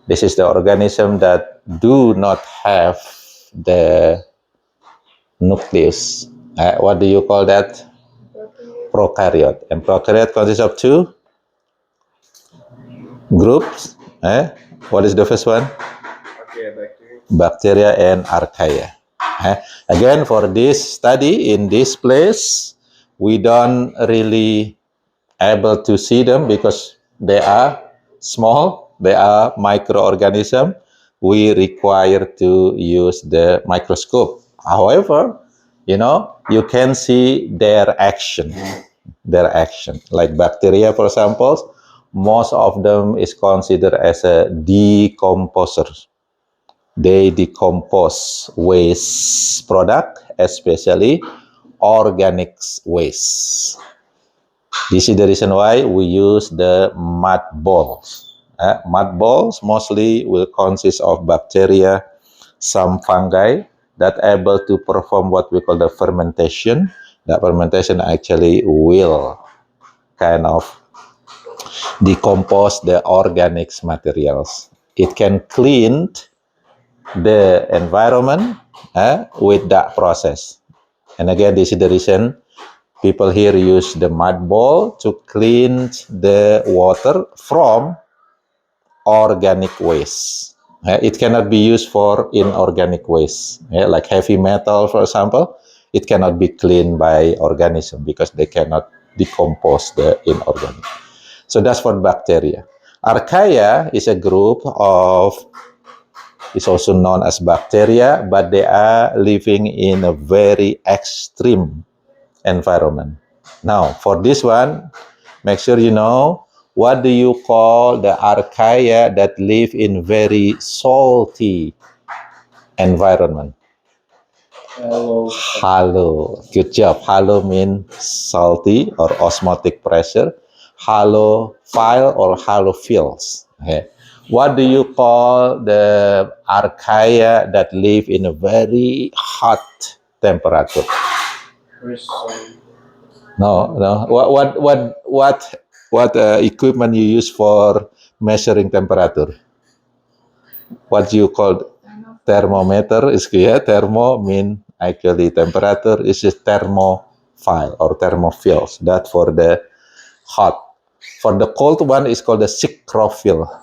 This is the organism that do not have the nucleus. What do you call that? Prokaryote. And prokaryote consists of two groups. What is the first one? Bacteria and archaea. Again, for this study in this place, we don't really able to see them because they are small, they are microorganisms. We require to use the microscope. However, you can see their action. Like bacteria, for example, most of them is considered as a decomposer. They decompose waste product, especially organic waste. This is the reason why we use the mud balls. Mud balls mostly will consist of bacteria, some fungi that able to perform what we call the fermentation. That fermentation actually will kind of decompose the organic materials. It can clean the environment with that process. And again, this is the reason people here use the mud ball to clean the water from organic waste. It cannot be used for inorganic waste. Like heavy metal, for example, it cannot be cleaned by organism because they cannot decompose the inorganic. So that's for bacteria. Archaea is a group of, it's also known as bacteria, but they are living in a very extreme environment. Now, for this one, make sure you know what do you call the archaea that live in very salty environment? Hollow. Good job. Hollow means salty or osmotic pressure. Halophile or halophils. Okay. What do you call the archaea that live in a very hot temperature? No. What equipment you use for measuring temperature? What you call thermometer is clear. Thermo mean actually temperature is a thermophile or thermophils. That for the hot. For the cold one is called the psychrophile.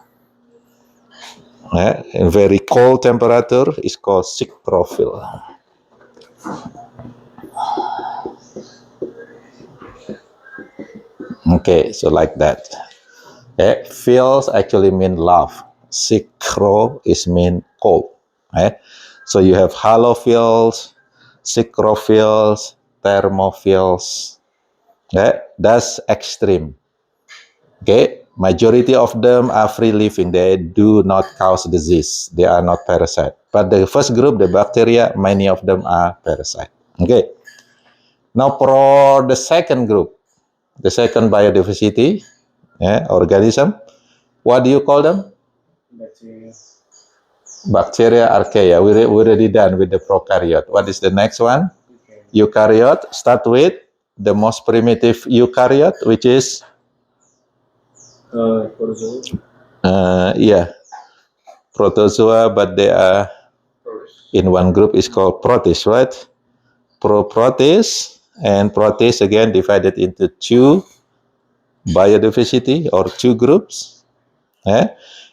In very cold temperature is called psychrophile. Okay, so like that. Phils actually mean love. Psychro is mean cold. So you have halophils, psychrophils, thermophils. That's extreme. Okay, majority of them are free living. They do not cause disease. They are not parasite. But the first group, the bacteria, many of them are parasite. Okay. Now for the second group, the second biodiversity organism, what do you call them? Bacteria, archaea. We already done with the prokaryote. What is the next one? Eukaryote. Start with the most primitive eukaryote, which is protozoa, but they are in one group is called protist, right? Proprotist, and protist again divided into two biodiversity or two groups.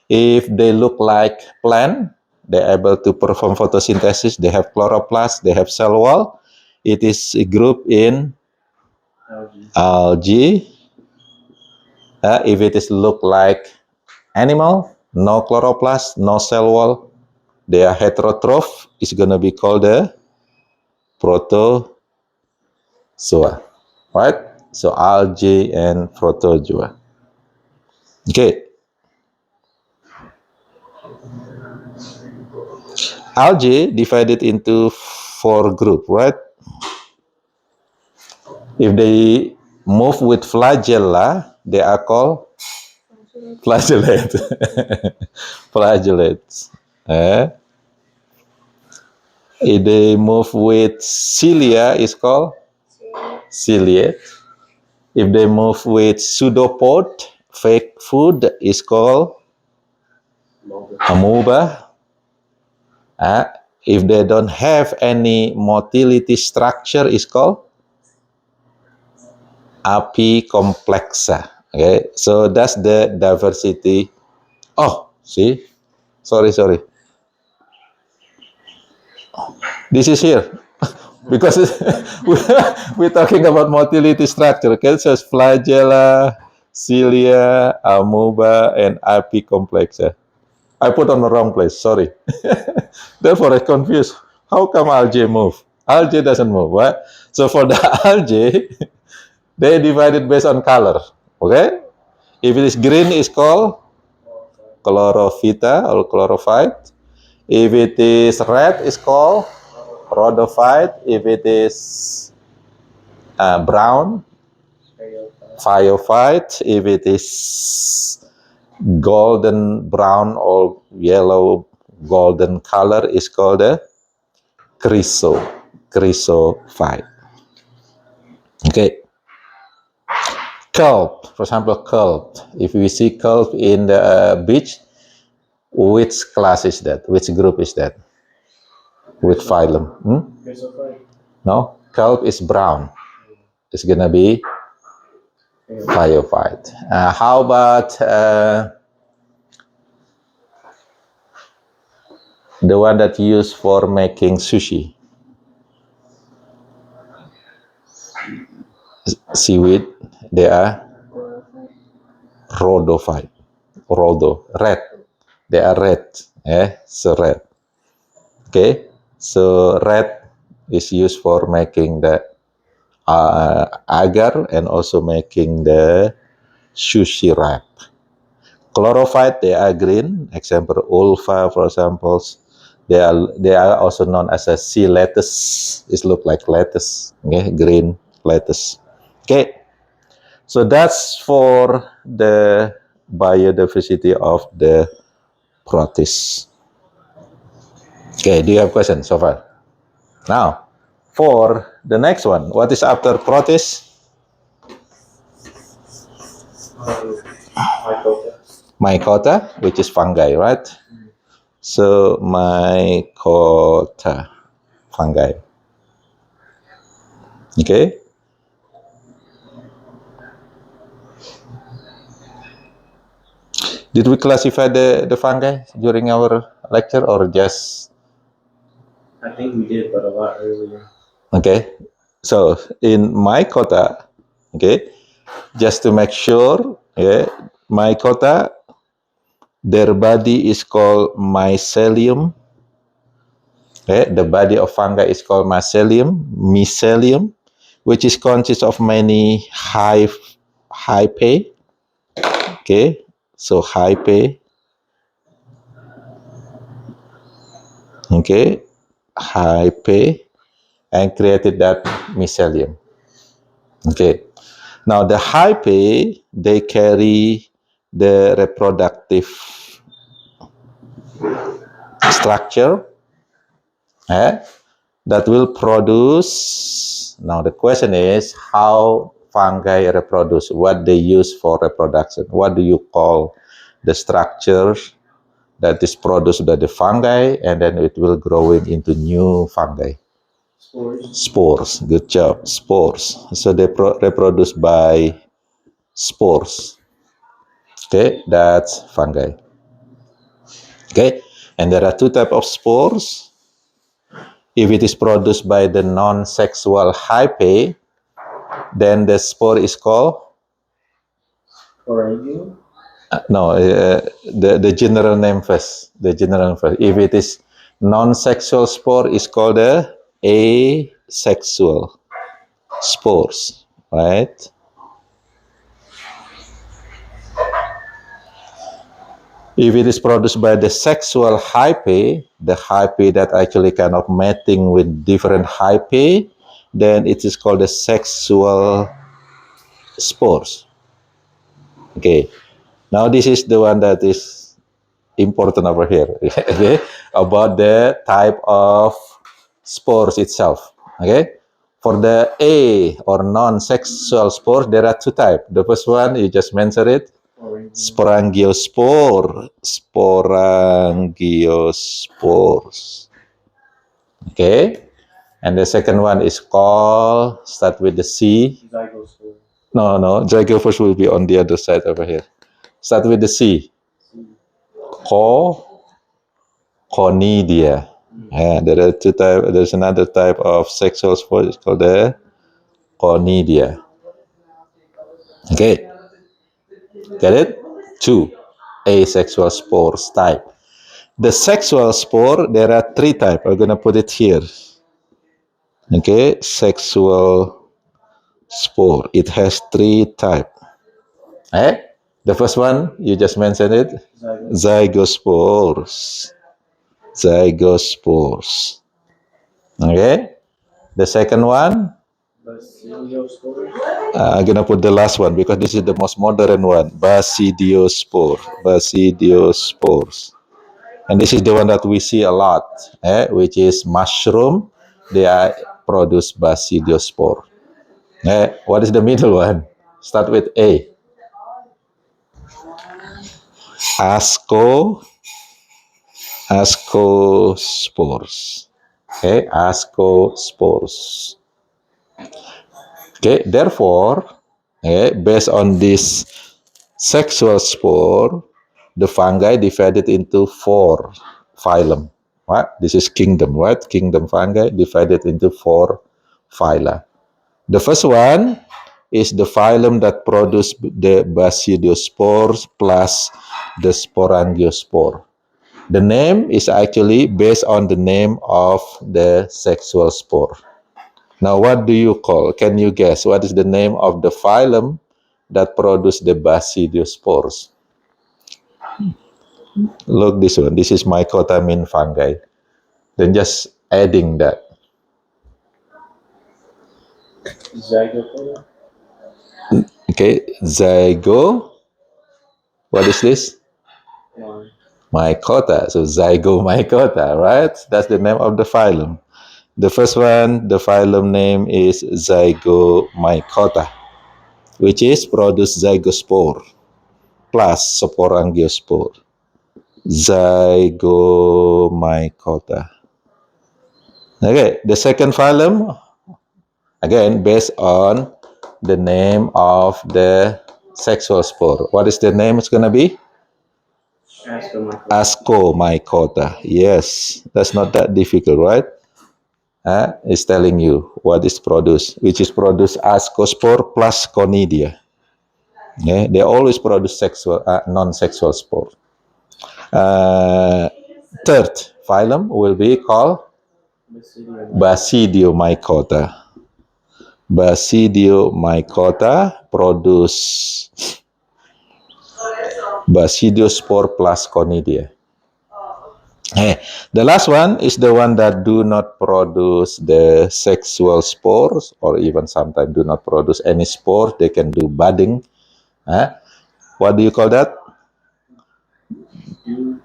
If they look like plant, they're able to perform photosynthesis. They have chloroplast. They have cell wall. It is a group in algae. If it is look like animal, no chloroplast, no cell wall, they are heterotroph. It's gonna be called the protozoa, right? So algae and protozoa. Okay. Algae divided into four groups, right? If they move with flagella, they are called flagellate. Flagellates. If they move with cilia, it's called ciliate. If they move with pseudopod, fake food, is called amoeba. If they don't have any motility structure, is called apicomplexa. Okay, so that's the diversity. Oh, see, sorry. This is here because we're talking about motility structure. Okay, so it's flagella, cilia, amoeba, and apicomplexa. I put on the wrong place. Sorry. Therefore, I confused. How come algae move? Algae doesn't move. What? So for the algae, they divided based on color. Okay. If it is green, it's called chlorophyta or chlorophyte. If it is red, it's called rhodophyte. If it is brown, phyophyte. If it is golden brown or yellow golden color, is called a chrysophyte. Okay. Kelp, for example, kelp. If we see kelp in the beach, which class is that? Which group is that? Which phylum? No, kelp is brown. It's gonna be phyophyte. How about the one that used for making sushi? Seaweed, they are rhodophyte. Red. They are red. So red. Okay, so red is used for making the agar and also making the sushi wrap. Chlorophyte, they are green. Example, ulva, for example. They are also known as a sea lettuce. It look like lettuce. Okay, green lettuce. Okay, so that's for the biodiversity of the protists. Okay, do you have questions so far? Now, for the next one, what is after protists? Mycota, which is fungi, right? So, mycota, fungi. Okay. Did we classify the fungi during our lecture or just? I think we did, but a lot earlier. Okay. So, in mycota, okay, just to make sure, mycota, their body is called mycelium. The body of fungi is called mycelium, which is consists of many hyphae. Okay, so hyphae. Okay, hyphae, and created that mycelium. Okay, now the hyphae, they carry the reproductive structure that will produce. Now the question is how fungi reproduce, what they use for reproduction. What do you call the structure that is produced by the fungi and then it will growing into new fungi? Spores. Good job. Spores. So they reproduce by spores. Okay, that's fungi. Okay, and there are two types of spores. If it is produced by the non-sexual hyphae, then the spore is called? No, the general name first. The general name first. If it is non-sexual spore, is called the asexual spores, right? If it is produced by the sexual hyphae, the hyphae that actually kind of mating with different hyphae, then it is called the sexual spores. Okay, now this is the one that is important over here. Okay, about the type of spores itself. Okay, for the A or non-sexual spores, there are two types. The first one, you just mentioned it, Sporangiospore. Sporangiospores. Okay. And the second one is called, start with the C. Zygospore. No, zygospores will be on the other side over here. Start with the C. Conidia. Yeah, there are two types. There's another type of sexual spore. It's called the conidia. Okay, get it? Two asexual spores type. The sexual spore, there are three types. I'm gonna put it here. Okay, sexual spore. It has three types. The first one you just mentioned it. Zygospores. Zygospores. Okay. The second one, Basidiospore. I'm gonna put the last one because this is the most modern one. Basidiospore. Basidiospores. And this is the one that we see a lot, which is mushroom. They are produce basidiospore. What is the middle one? Start with A. Ascospores. Okay, ascospores. Okay, therefore, based on this sexual spore, the fungi divided into 4 phylum. What? This is kingdom, right? Kingdom fungi divided into 4 phyla. The first one is the phylum that produce the basidiospores plus the sporangiospore. The name is actually based on the name of the sexual spore. Now, what do you call? Can you guess what is the name of the phylum that produce the basidiospores? Look this one. This is mycotamine fungi. Then just adding that. Zygospore. Okay, what is this? Mycota. So zygomycota, right? That's the name of the phylum. The first one, the phylum name is Zygomycota, which is produce zygospore plus sporangiospore. Zygomycota. Okay, the second phylum, again, based on the name of the sexual spore. What is the name it's going to be? Ascomycota. Yes, that's not that difficult, right? It's telling you what is produced, which is produced ascospore plus conidia. Okay, they always produce sexual, non-sexual spore. Third phylum will be called Basidiomycota. Basidiomycota produce basidiospore plus conidia. The last one is the one that do not produce the sexual spores, or even sometimes do not produce any spores. They can do budding. What do you call that?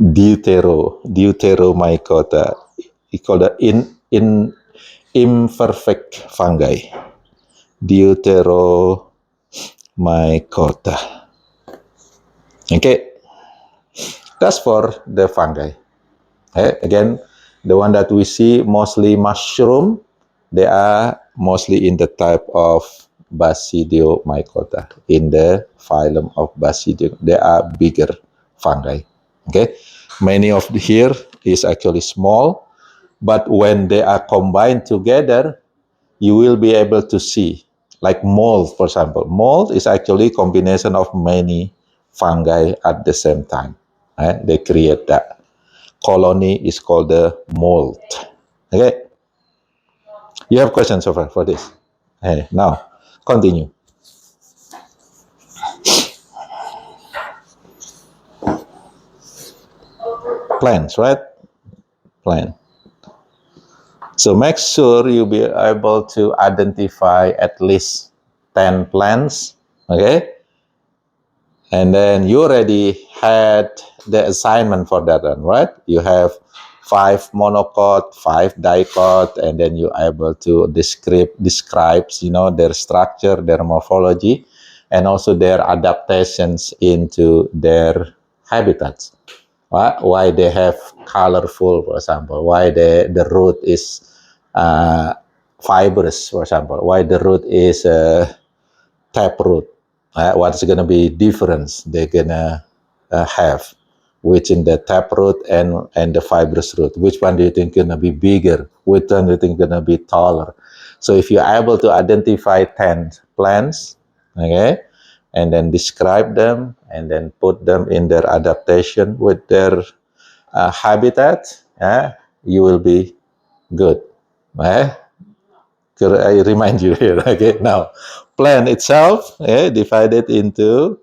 Deuteromycota. You call that imperfect fungi. Deuteromycota. Okay, that's for the fungi. Again, the one that we see mostly mushroom, they are mostly in the type of Basidiomycota. In the phylum of Basidium, they are bigger fungi. Okay, many of here is actually small, but when they are combined together, you will be able to see, like mold, for example. Mold is actually a combination of many fungi at the same time. They create that. Colony is called the mold. Okay. You have questions so far for this? Now, continue. Plants, right? Plant. So make sure you be able to identify at least 10 plants. Okay. And then you already had the assignment for that one, right? You have 5 monocot, 5 dicot, and then you're able to describe, their structure, their morphology. and also their adaptations into their habitats. Why they have colorful, for example, why the root is fibrous, for example, why the root is taproot. What's going to be difference they're going to have within the taproot and the fibrous root? Which one do you think going to be bigger? Which one do you think going to be taller? So if you're able to identify 10 plants, okay, and then describe them and then put them in their adaptation with their habitat, you will be good. I remind you here. Okay, now plant itself divided into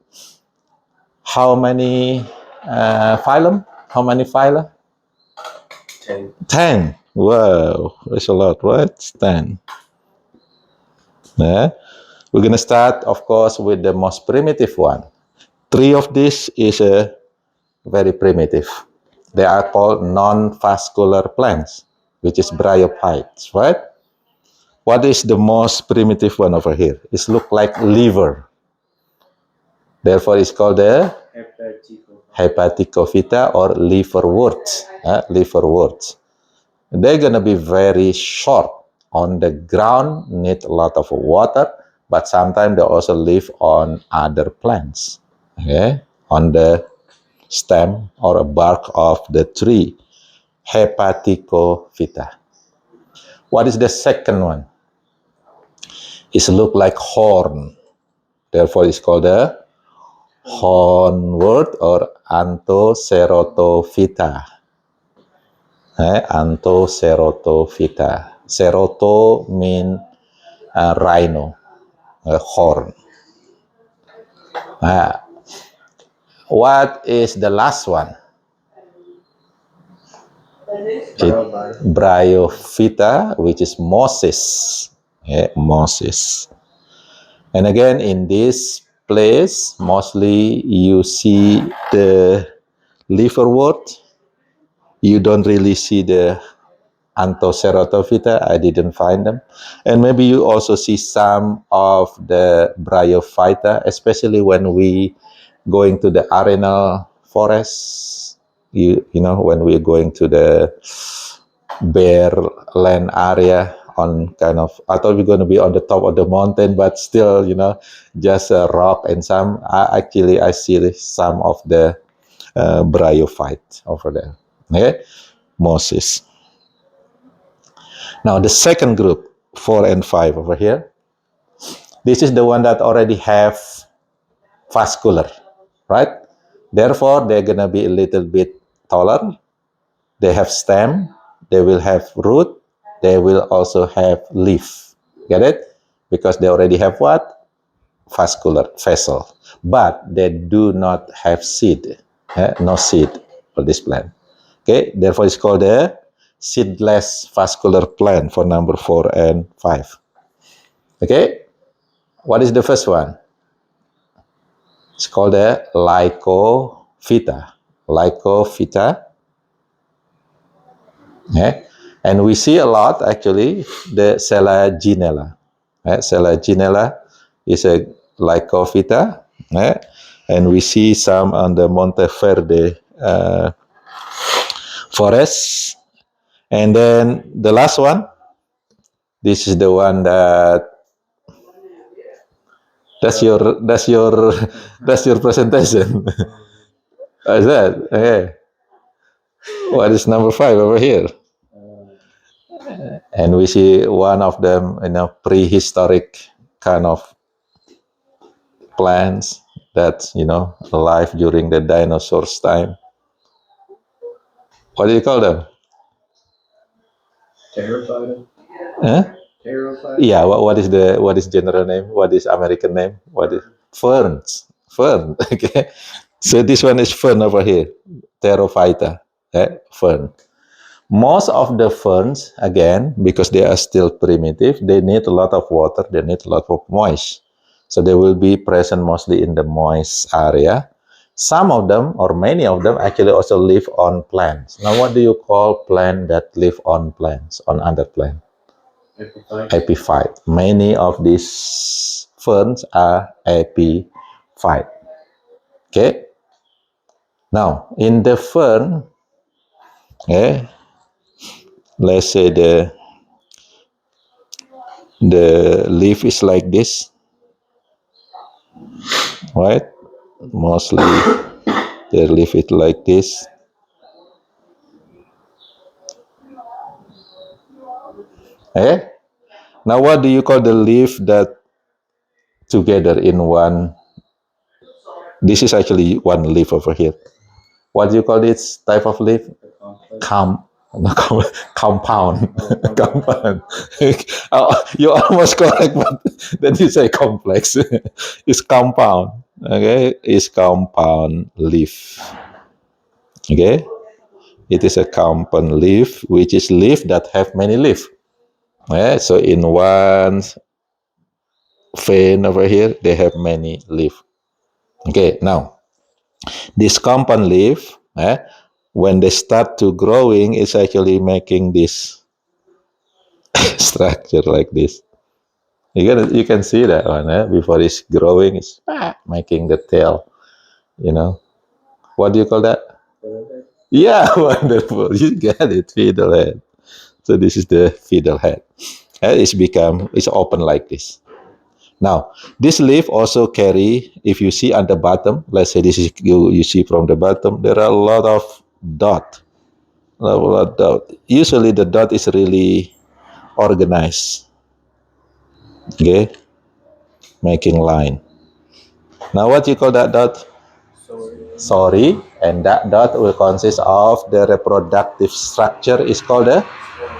how many phylum? How many phyla? 10. 10. Wow, that's a lot, right? 10. Yeah. We're gonna start, of course, with the most primitive one. 3 of these is very primitive. They are called non-vascular plants, which is bryophytes, right? What is the most primitive one over here? It looks like liver. Therefore, it's called the Hepaticophyta or liverworts. Liverworts. They're going to be very short on the ground, need a lot of water, but sometimes they also live on other plants, okay, on the stem or a bark of the tree. Hepaticophyta. What is the second one? It looks like horn. Therefore, it's called the hornwort or Anthoceratophyta. Anthoceratophyta. Ceroto mean rhino, horn. What is the last one? Bryophyta, which is mosses. Mosses. And again, in this place, mostly you see the liverwort. You don't really see the Anthoceratophyta. I didn't find them. And maybe you also see some of the Bryophyta, especially when we going to the arenal forests. You know, when we're going to the bare land area on kind of, I thought we're going to be on the top of the mountain, but still, you know, just a rock and some, actually I see some of the bryophyte over there. Okay, Moses. Now the second group, 4 and 5 over here. This is the one that already have vascular, right? Therefore, they're gonna be a little bit taller. They have stem, they will have root, they will also have leaf. Get it? Because they already have what? Vascular vessel. But they do not have seed. No seed for this plant. Okay, therefore it's called a seedless vascular plant for number 4 and 5. Okay, what is the first one? It's called a Lycophyta. Lycophyta. And we see a lot actually the Selaginella. Selaginella is a Lycophyta. And we see some on the Monteverde forest. And then the last one, this is the one that's your presentation. Is that? Okay. What is number 5 over here? And we see one of them, prehistoric kind of plants that, alive during the dinosaurs time. What do you call them? Pterophyta. Pterophyta. Yeah. What is general name? What is American name? What is ferns? Fern. Okay. So this one is fern over here. Pterophyta. Fern. Most of the ferns, again, because they are still primitive, they need a lot of water, they need a lot of moist. So they will be present mostly in the moist area. Some of them, or many of them, actually also live on plants. Now, what do you call plant that live on plants, on other plants? Epiphyte. Epiphyte. Many of these ferns are epiphyte. Okay. Now, in the fern, okay, let's say the leaf is like this, right? Mostly the leaf is like this. Okay. Now, what do you call the leaf that together in one? This is actually one leaf over here. What do you call this type of leaf? Compound. Compound. Oh, you almost correct, but then you say complex. It's compound. Okay, it's compound leaf. Okay, it is a compound leaf, which is leaf that have many leaf. Okay, so in one vein over here, they have many leaf. Okay, now this compound leaf, when they start to growing, it's actually making this structure like this. You can see that one, before it's growing, it's making the tail. You know, what do you call that? Yeah, wonderful. You get it, fiddlehead. So this is the fiddlehead. It's open like this. Now, this leaf also carry, if you see at the bottom, let's say this is you see from the bottom, there are a lot of dot. Usually the dot is really organized. Okay, making line. Now, what you call that dot? Sorry, and that dot will consist of the reproductive structure is called the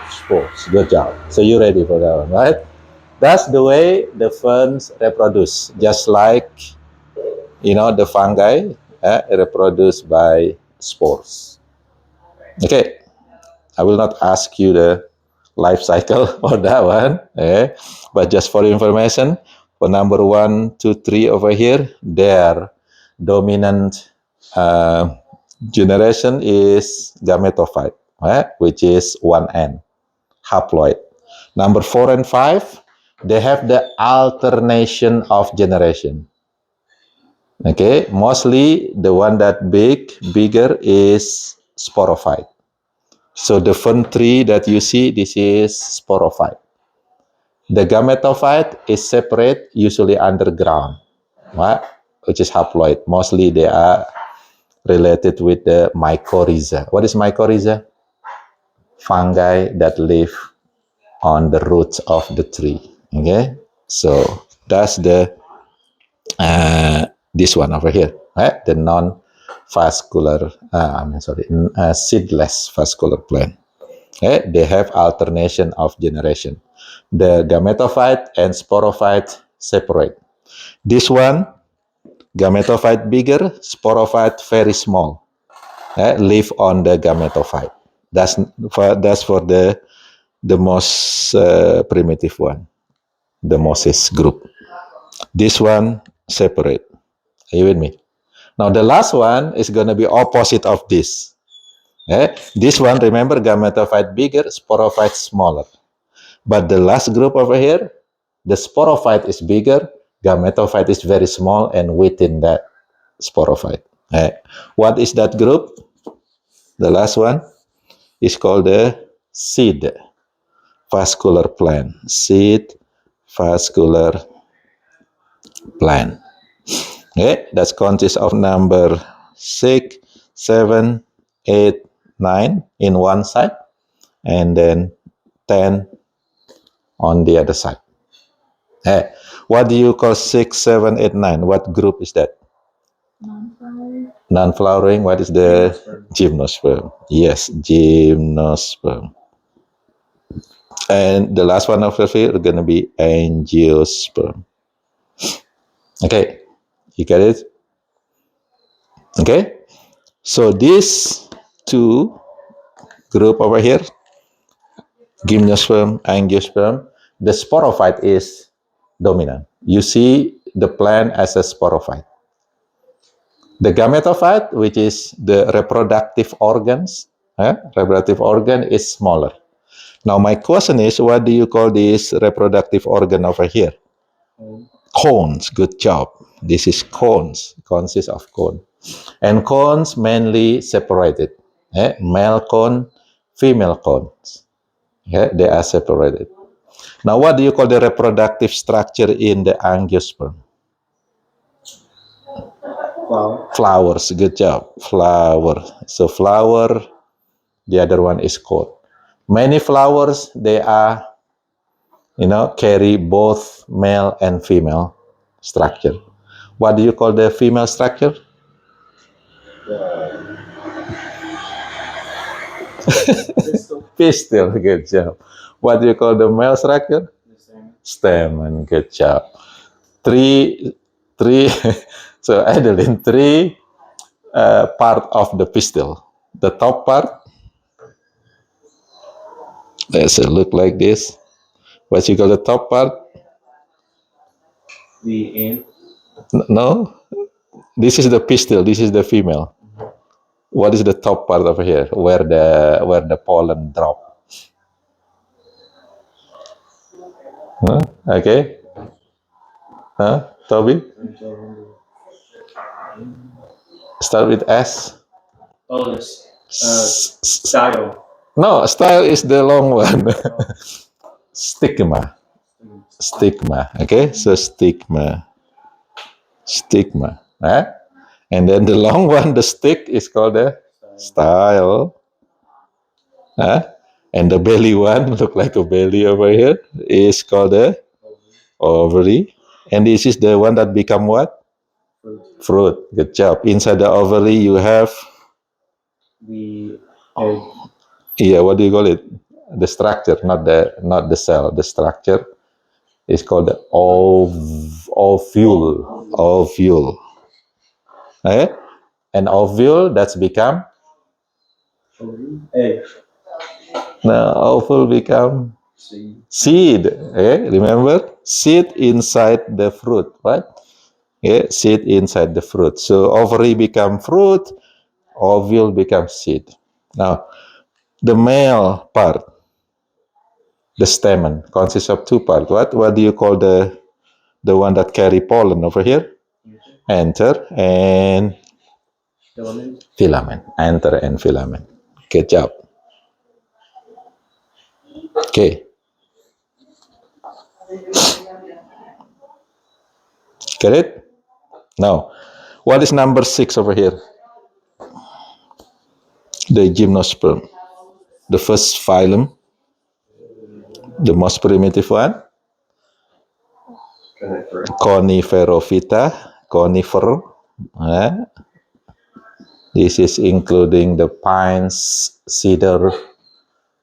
spores. Good job. So you ready for that one, right? That's the way the ferns reproduce, just like the fungi reproduce by spores. Okay, I will not ask you the life cycle for that one, but just for information, for number 1, 2, 3 over here, their dominant generation is gametophyte, which is 1N, haploid. Number 4 and 5, they have the alternation of generation. Okay, mostly the one that bigger is sporophyte. So the fern tree that you see, this is sporophyte. The gametophyte is separate, usually underground, right? Which is haploid. Mostly they are related with the mycorrhiza. What is mycorrhiza? Fungi that live on the roots of the tree. Okay, so that's the this one over here, right? The non-vascular, seedless vascular plant. Okay? They have alternation of generation. The gametophyte and sporophyte separate. This one, gametophyte bigger, sporophyte very small. Live on the gametophyte. That's for the most primitive one, the Moses group. This one separate. Are you with me? Now the last one is going to be opposite of this. This one, remember, gametophyte bigger, sporophyte smaller. But the last group over here, the sporophyte is bigger, gametophyte is very small, and within that sporophyte. What is that group? The last one is called the seed vascular plant. Seed vascular plant. Okay, that consists of number 6, 7, 8, 9 in one side, and then 10 on the other side. What do you call 6, 7, 8, 9? What group is that? Non-flowering. Non-flowering. What is the gymnosperm? Yes, gymnosperm. And the last one over here is going to be angiosperm. Okay, you get it? Okay, so these two group over here, gymnosperm, angiosperm, the sporophyte is dominant. You see the plant as a sporophyte. The gametophyte, which is the reproductive organs, reproductive organ is smaller. Now my question is, what do you call this reproductive organ over here? Cones, good job. This is cones, consists of cone. And cones mainly separated. Male cone, female cones. They are separated. Now, what do you call the reproductive structure in the angiosperm? Flower. Flowers, good job. Flower. So flower, the other one is cone. Many flowers, they are, carry both male and female structure. What do you call the female structure? Pistol. Pistil, good job. What do you call the male structure? Stamen, good job. Three, so Adeline, three part of the pistil. The top part, let's look like this. What you call the top part? The ant. No, this is the pistil. This is the female. What is the top part over here, where the pollen drop? Huh? Okay. Huh? Toby? Start with S. Oh, this. Style. No, style is the long one. Stigma. Stigma. Okay, so stigma. Stigma. And then the long one, the stick, is called the style. And the belly one, look like a belly over here, is called the ovary. And this is the one that become what? Fruit. Good job. Inside the ovary, you have, The egg. yeah, what do you call it? The structure, not the cell. The structure is called the ovule. Ovule. An ovule that's become, Egg. now ovule become See. seed. Remember, seed inside the fruit, right? Seed inside the fruit. So ovary become fruit, ovule becomes seed. Now, the male part, the stamen, consists of two parts. What do you call the one that carry pollen over here? Anther and Filament. filament. Anther and filament. Good job. Okay. Get it? Now, what is number 6 over here? The gymnosperm. The first phylum, the most primitive one, Conifer. Coniferophyta, conifer. This is including the pines, cedar,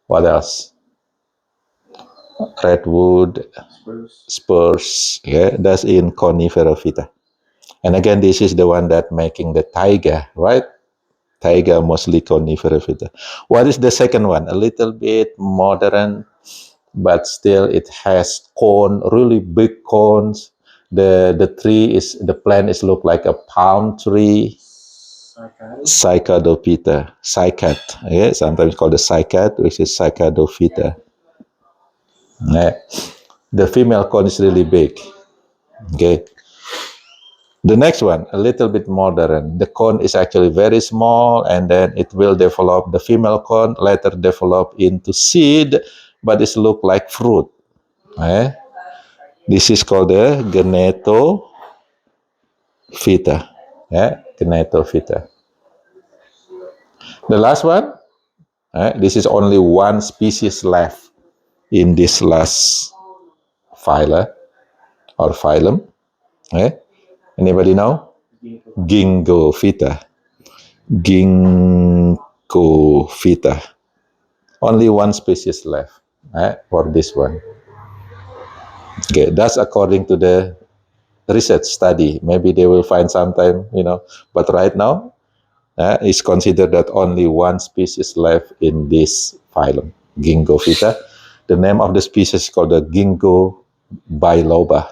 what else? Redwood, Spruce. spruce. That's in Coniferophyta. And again, this is the one that making the taiga, right? Taiga, mostly Coniferophyta. What is the second one? A little bit modern, but still it has cone, really big cones. The plant is look like a palm tree. Cycadophyta, cycad, sometimes called the cycad, which is Cycadophyta. The female cone is really big. Okay. The next one, a little bit modern. The cone is actually very small, and then it will develop, the female cone later develop into seed, but it look like fruit. This is called the gnetophyta. Gnetophyta. The last one, this is only one species left in this last phyla or phylum. Anybody know? Gingophyta. Gingophyta. Only one species left for this one. Okay, that's according to the research study. Maybe they will find sometime, but right now, it's considered that only one species left in this phylum, Gingophyta. The name of the species is called the Ginkgo biloba,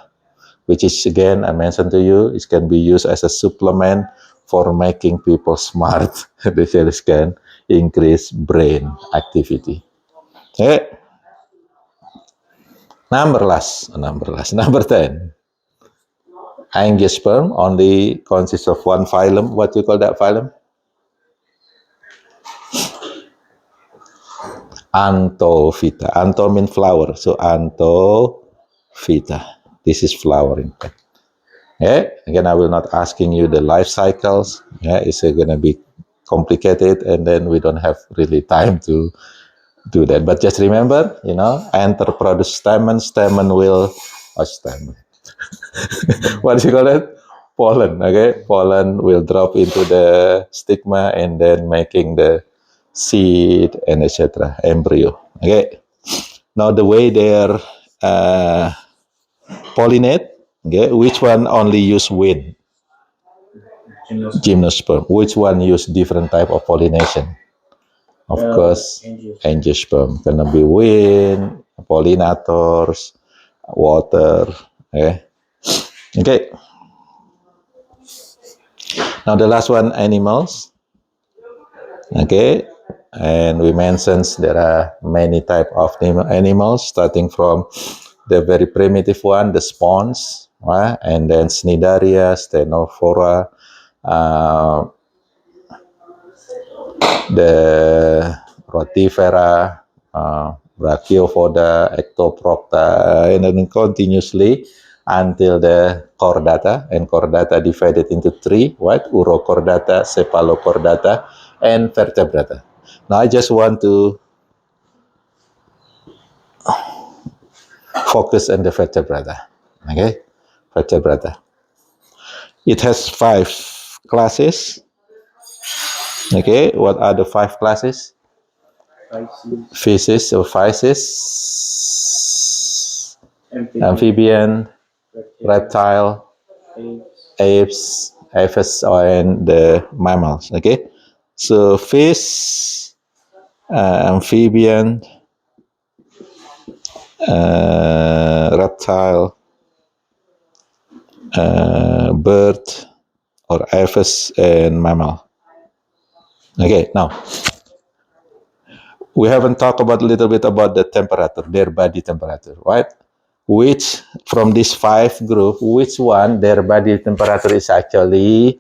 which is, again, I mentioned to you, it can be used as a supplement for making people smart. This can increase brain activity. Number 10. Angiosperm only consists of one phylum. What do you call that phylum? Antophyta. Anto means flower. So Antophyta. This is flowering. Yeah. Again, I will not asking you the life cycles. Yeah, it's going to be complicated, and then we don't have really time to do that. But just remember, enter produce stamen. Stamen will stamen. What do you call it? Pollen. Okay, pollen will drop into the stigma and then making the seed and etc. Embryo. Okay. Now the way they're pollinate. Okay, which one only use wind? Gymnosperm. Gymnosperm. Which one use different type of pollination? Of course, angiosperm. Gonna be wind, pollinators, water. Okay. Okay. Now the last one, animals. Okay. And we mentioned there are many type of animals, starting from the very primitive one, the swans, and then Cnidaria, Stenophora, the Rotifera, Brachiopoda, Ectoprocta, and then continuously until the Chordata, and Chordata divided into three, Urochordata, Cephalochordata, and Vertebrata. Now I just want to focus on the Vertebrata. Okay, Vertebrata. It has 5 classes. Okay, what are the 5 classes? Physis or physis, amphibian, reptile, apes, and the mammals. Okay, so fish, amphibian, reptile, bird, or aphis, and mammal. Okay, now we haven't talked about a little bit about the temperature, their body temperature, right? Which from these 5 group, which one their body temperature is actually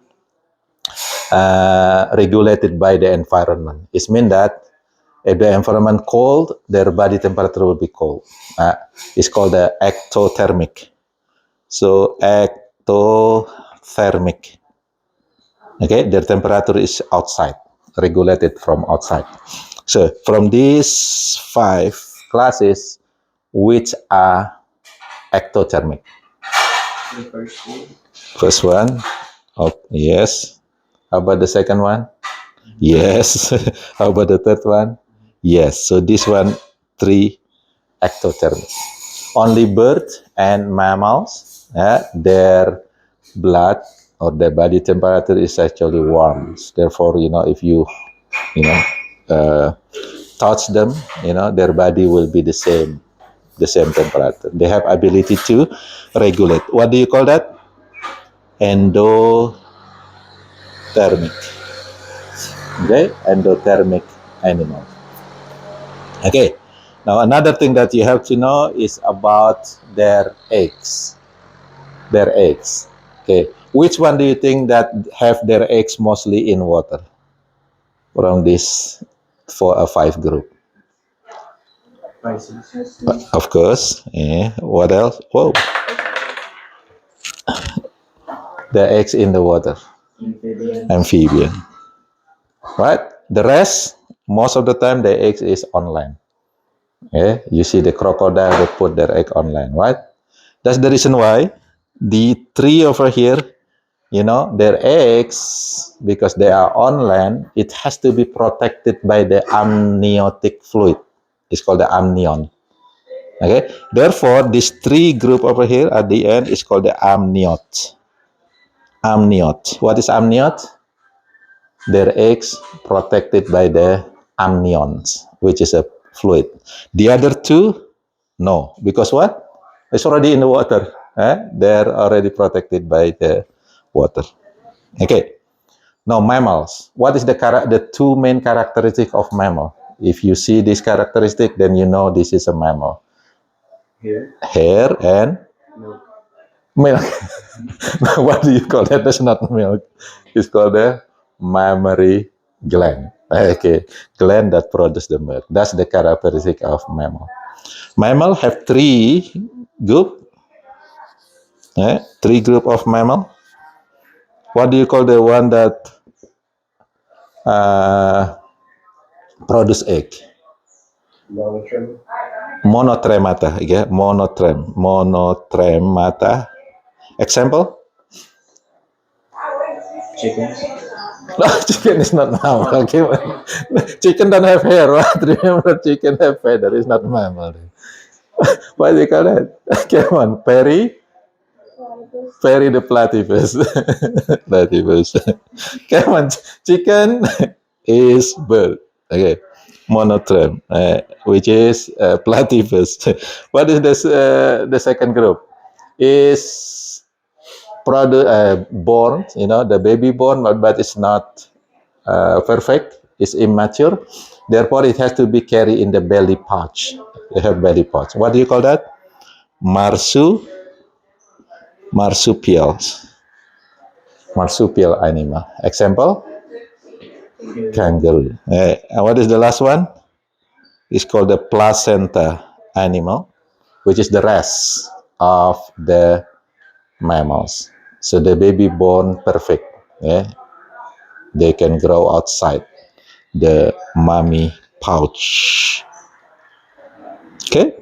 regulated by the environment? It means that if the environment cold, their body temperature will be cold. It's called the ectothermic. So ectothermic. Okay, their temperature is outside, regulated from outside. So from these 5 classes, which are ectothermic? The first one. First one, yes. How about the second one? Yes. How about the third one? Yes. So this one, 3 ectothermic. Only birds and mammals, their blood or their body temperature is actually warm. Therefore, if you touch them, their body will be the same temperature. They have ability to regulate. What do you call that? Endothermic. Okay, endothermic animal. Okay. Now another thing that you have to know is about their eggs. Their eggs. Okay. Which one do you think that have their eggs mostly in water? From this 4 or 5 group. Of course. Yeah. What else? Whoa. The eggs in the water. Amphibian. Right? The rest, most of the time, the eggs is on land. Yeah. You see the crocodile, they put their egg on land, right? That's the reason why the 3 over here, their eggs, because they are on land, it has to be protected by the amniotic fluid. It's called the amnion. Okay. Therefore, this 3 group over here at the end is called the amniot. Amniot. What is amniot? Their eggs protected by the amnions, which is a fluid. The other 2, no. Because what? It's already in the water. They're already protected by the water. Okay. Now, mammals. What is the 2 main characteristics of mammal? If you see this characteristic, then you know this is a mammal. Hair and Milk. What do you call that? That's not milk. It's called the mammary gland. Okay, gland that produces the milk. That's the characteristic of mammal. Mammal have three group. Three group of mammal. What do you call the one that uh, produce egg? Monotremata. Yeah, monotremata. Example? Chickens. No, chicken is not mammal. Okay. Chicken don't have hair, right? Remember, chicken have feather. It's not mammal. What do you call that? Come on, Perry. Perry the platypus. Platypus. Come on, chicken is bird. Okay. Monotrem, which is platypus. What is this? The second group is born. You know, the baby born, but it's not perfect. It's immature. Therefore, it has to be carried in the belly pouch. They have belly pouch. What do you call that? Marsupials. Marsupial animal. Example? Kangaroo. And what is the last one? It's called the placenta animal, which is the rest of the mammals. So the baby born perfect. Yeah, they can grow outside the mommy pouch. Okay.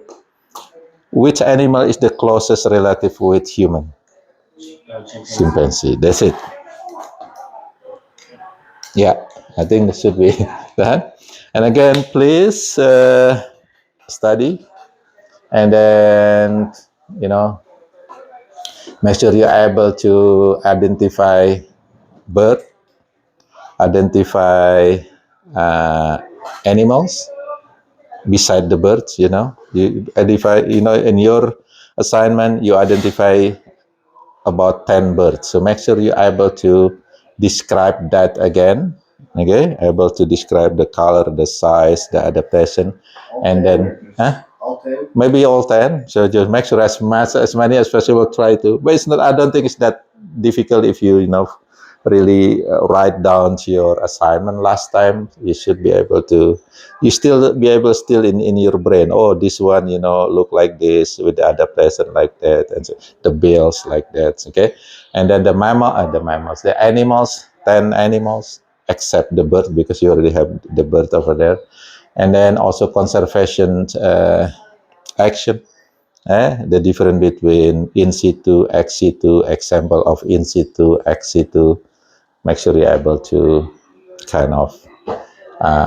Which animal is the closest relative with human? Chimpanzee. That's it. Yeah, I think this should be that. And again, please study, and then make sure you're able to identify bird, identify animals beside the birds. You identify. In your assignment, you identify about 10 birds. So make sure you're able to describe that again. Okay, able to describe the color, the size, the adaptation, and then maybe all 10. So just make sure as many as possible. Try to, but it's not. I don't think it's that difficult if you really write down your assignment last time. You should be able to. You still be able still in your brain. Oh, this one look like this with the adaptation like that, and so the bills like that. Okay, and then the mammals, the animals, 10 animals except the bird because you already have the bird over there, and then also conservation action. The difference between in situ, ex situ, example of in situ, ex situ. Make sure you're able to kind of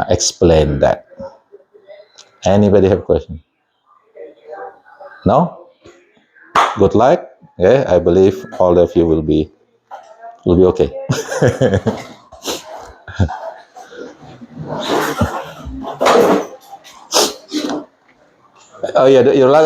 explain that. Anybody have a question? No? Good luck. Yeah, I believe all of you will be okay. Oh yeah, your last